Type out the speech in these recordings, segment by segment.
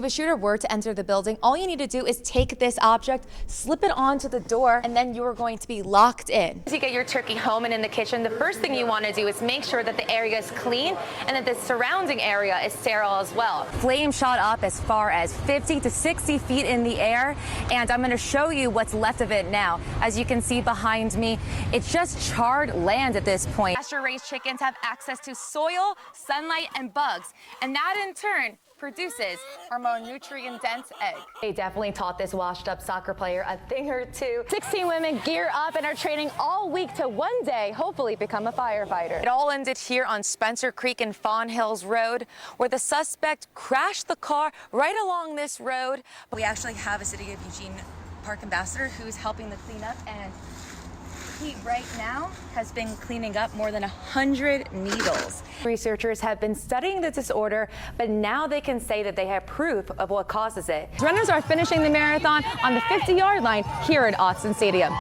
If a shooter were to enter the building, all you need to do is take this object, slip it onto the door, and then you are going to be locked in. As you get your turkey home and in the kitchen, the first thing you want to do is make sure that the area is clean and that the surrounding area is sterile as well. Flames shot up as far as 50 to 60 feet in the air, and I'm going to show you what's left of it now. As you can see behind me, it's just charred land at this point. Pasture-raised chickens have access to soil, sunlight, and bugs, and that in turn produces our more nutrient-dense egg. They definitely taught this washed-up soccer player a thing or two. 16 women gear up and are training all week to one day hopefully become a firefighter. It all ended here on Spencer Creek and Fawn Hills Road, where the suspect crashed the car right along this road. We actually have a City of Eugene Park ambassador who's helping the cleanup, and he right now has been cleaning up more than 100 needles. Researchers have been studying the disorder, but now they can say that they have proof of what causes it. Runners are finishing the marathon on the 50-yard line here at Autzen Stadium.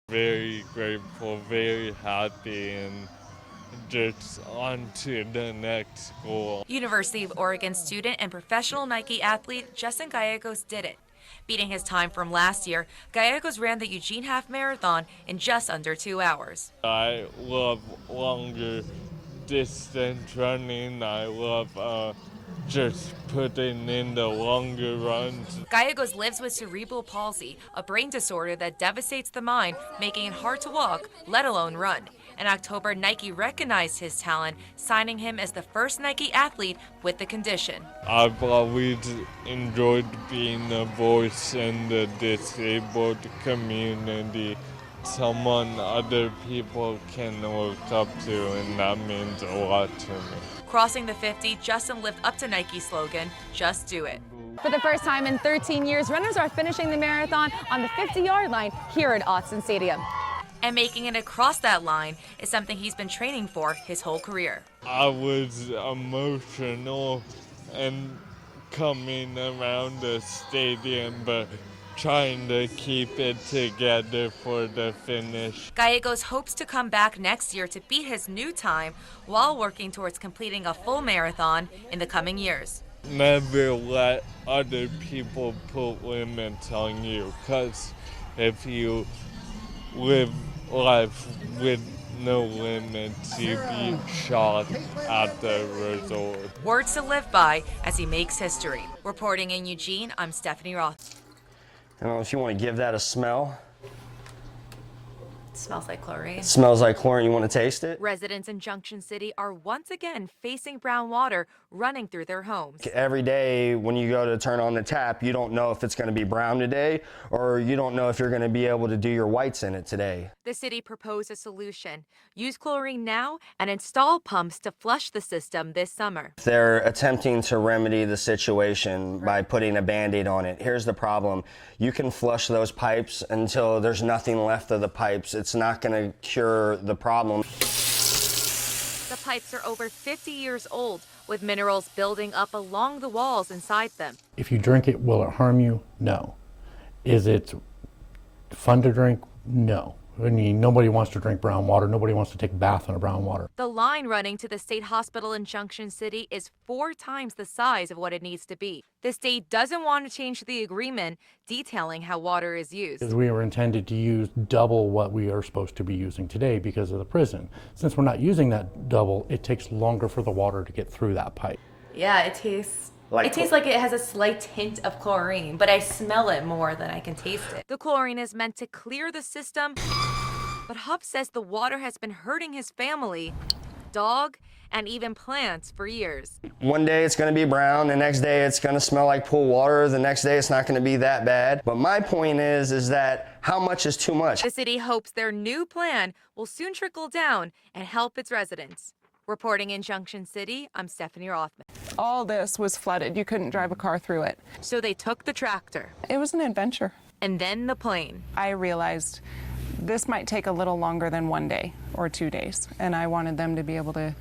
Very grateful, very happy, and just on to the next goal. University of Oregon student and professional Nike athlete Justin Gallegos did it. Beating his time from last year, Gallegos ran the Eugene Half Marathon in just under 2 hours. I love longer distance running. I love just putting in the longer runs. Gallegos lives with cerebral palsy, a brain disorder that devastates the mind, making it hard to walk, let alone run. In October, Nike recognized his talent, signing him as the first Nike athlete with the condition. I've always enjoyed being a voice in the disabled community, someone other people can look up to, and that means a lot to me. Crossing the 50, Justin lived up to Nike's slogan, "Just do it." For the first time in 13 years, runners are finishing the marathon on the 50-yard line here at Autzen Stadium. And making it across that line is something he's been training for his whole career. I was emotional and coming around the stadium, but trying to keep it together for the finish. Gallegos hopes to come back next year to beat his new time while working towards completing a full marathon in the coming years. Never let other people put limits on you, because if you live life with no limits, you be shocked at the result. Words to live by as he makes history. Reporting in Eugene, I'm Stephanie Roth. I don't know if you want to give that a smell. It smells like chlorine. It smells like chlorine. You want to taste it? Residents in Junction City are once again facing brown water running through their homes. Every day when you go to turn on the tap, you don't know if it's going to be brown today, or you don't know if you're going to be able to do your whites in it today. The city proposed a solution. Use chlorine now and install pumps to flush the system this summer. They're attempting to remedy the situation by putting a Band-Aid on it. Here's the problem. You can flush those pipes until there's nothing left of the pipes. It's not going to cure the problem. The pipes are over 50 years old, with minerals building up along the walls inside them. If you drink it, will it harm you? No. Is it fun to drink? No. I mean, nobody wants to drink brown water. Nobody wants to take a bath in a brown water. The line running to the state hospital in Junction City is 4 times the size of what it needs to be. The state doesn't want to change the agreement detailing how water is used. Because we were intended to use double what we are supposed to be using today because of the prison. Since we're not using that double, it takes longer for the water to get through that pipe. Yeah, it tastes like it has a slight hint of chlorine, but I smell it more than I can taste it. The chlorine is meant to clear the system, but Huff says the water has been hurting his family, dog, and even plants for years. One day it's going to be brown, the next day it's going to smell like pool water, the next day it's not going to be that bad. But my point is that how much is too much? The city hopes their new plan will soon trickle down and help its residents. Reporting in Junction City, I'm Stephanie Rothman. All this was flooded. You couldn't drive a car through it. So they took the tractor. It was an adventure. And then the plane. I realized this might take a little longer than 1 day or 2 days, and I wanted them to be able to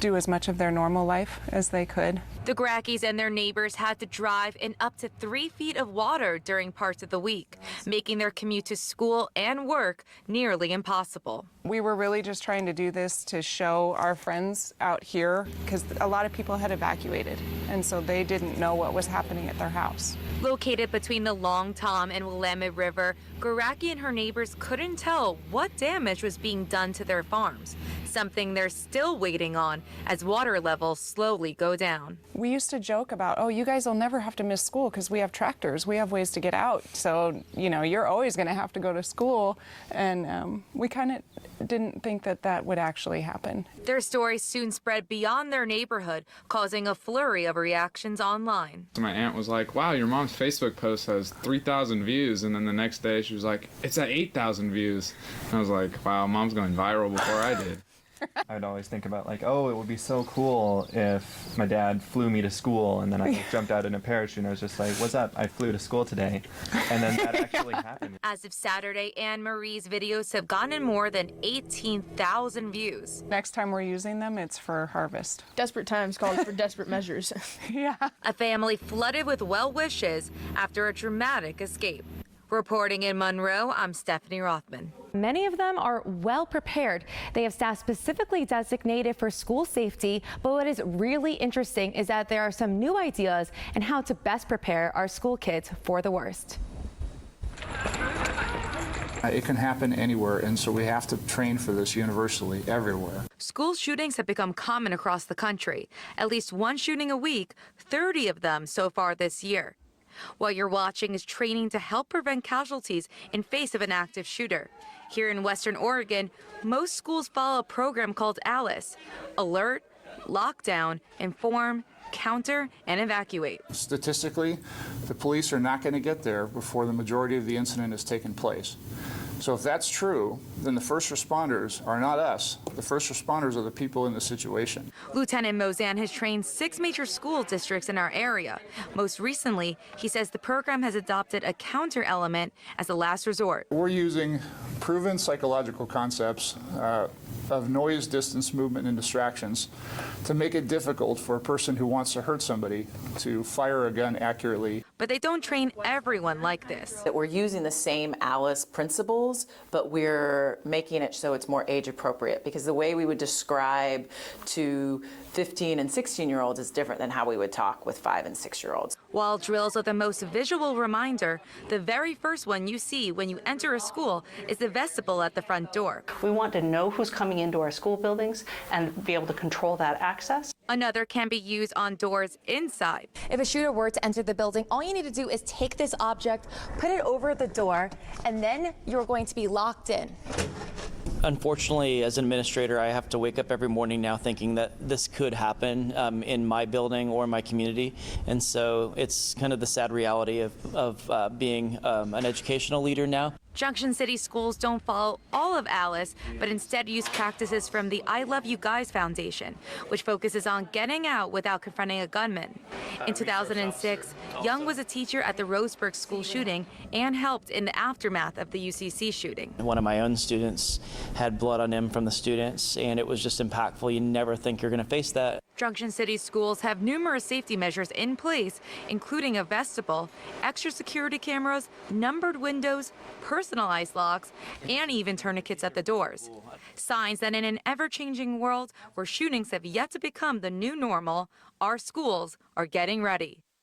do as much of their normal life as they could. The Grackys and their neighbors had to drive in up to 3 feet of water during parts of the week, making their commute to school and work nearly impossible. We were really just trying to do this to show our friends out here because a lot of people had evacuated, and so they didn't know what was happening at their house. Located between the Long Tom and Willamette River, Garacki and her neighbors couldn't tell what damage was being done to their farms, something they're still waiting on as water levels slowly go down. We used to joke about, oh, you guys will never have to miss school because we have tractors, we have ways to get out, so, you know, you're always going to have to go to school, and we kind of didn't think that that would actually happen. Their story soon spread beyond their neighborhood, causing a flurry of reactions online. So my aunt was like, wow, your mom's Facebook post has 3,000 views, and then the next day she was like, it's at 8,000 views. And I was like, wow, mom's going viral before I did. I'd always think about like, oh, it would be so cool if my dad flew me to school, and then I jumped out in a parachute and I was just like, what's up? I flew to school today. And then that actually happened. As of Saturday, Anne Marie's videos have gotten more than 18,000 views. Next time we're using them, it's for harvest. Desperate times called for desperate measures. Yeah. A family flooded with well wishes after a dramatic escape. Reporting in Monroe, I'm Stephanie Rothman. Many of them are well prepared. They have staff specifically designated for school safety, but what is really interesting is that there are some new ideas on how to best prepare our school kids for the worst. It can happen anywhere, and so we have to train for this universally everywhere. School shootings have become common across the country. At least one shooting a week, 30 of them so far this year. What you're watching is training to help prevent casualties in face of an active shooter. Here in Western Oregon, most schools follow a program called ALICE: Alert, Lockdown, Inform, Counter, and Evacuate. Statistically, the police are not going to get there before the majority of the incident has taken place. So if that's true, then the first responders are not us. The first responders are the people in the situation. Lieutenant Mozan has trained 6 major school districts in our area. Most recently, he says the program has adopted a counter element as a last resort. We're using proven psychological concepts of noise, distance, movement, and distractions to make it difficult for a person who wants to hurt somebody to fire a gun accurately. But they don't train everyone like this. That we're using the same ALICE principles, but we're making it so it's more age appropriate, because the way we would describe to 15 and 16-year-olds is different than how we would talk with 5 and 6-year-olds. While drills are the most visual reminder, the very first one you see when you enter a school is the vestibule at the front door. We want to know who's coming into our school buildings and be able to control that access. Another can be used on doors inside. If a shooter were to enter the building, all you need to do is take this object, put it over the door, and then you're going to be locked in. Unfortunately, as an administrator, I have to wake up every morning now thinking that this could happen in my building or my community. And so it's kind of the sad reality of being an educational leader now. Junction City schools don't follow all of ALICE, but instead use practices from the I Love You Guys Foundation, which focuses on getting out without confronting a gunman. In 2006, Young was a teacher at the Roseburg school shooting and helped in the aftermath of the UCC shooting. One of my own students had blood on him from the students, and it was just impactful. You never think you're going to face that. Junction City schools have numerous safety measures in place, including a vestibule, extra security cameras, numbered windows, personalized locks, and even tourniquets at the doors. Signs that in an ever-changing world where shootings have yet to become the new normal, our schools are getting ready.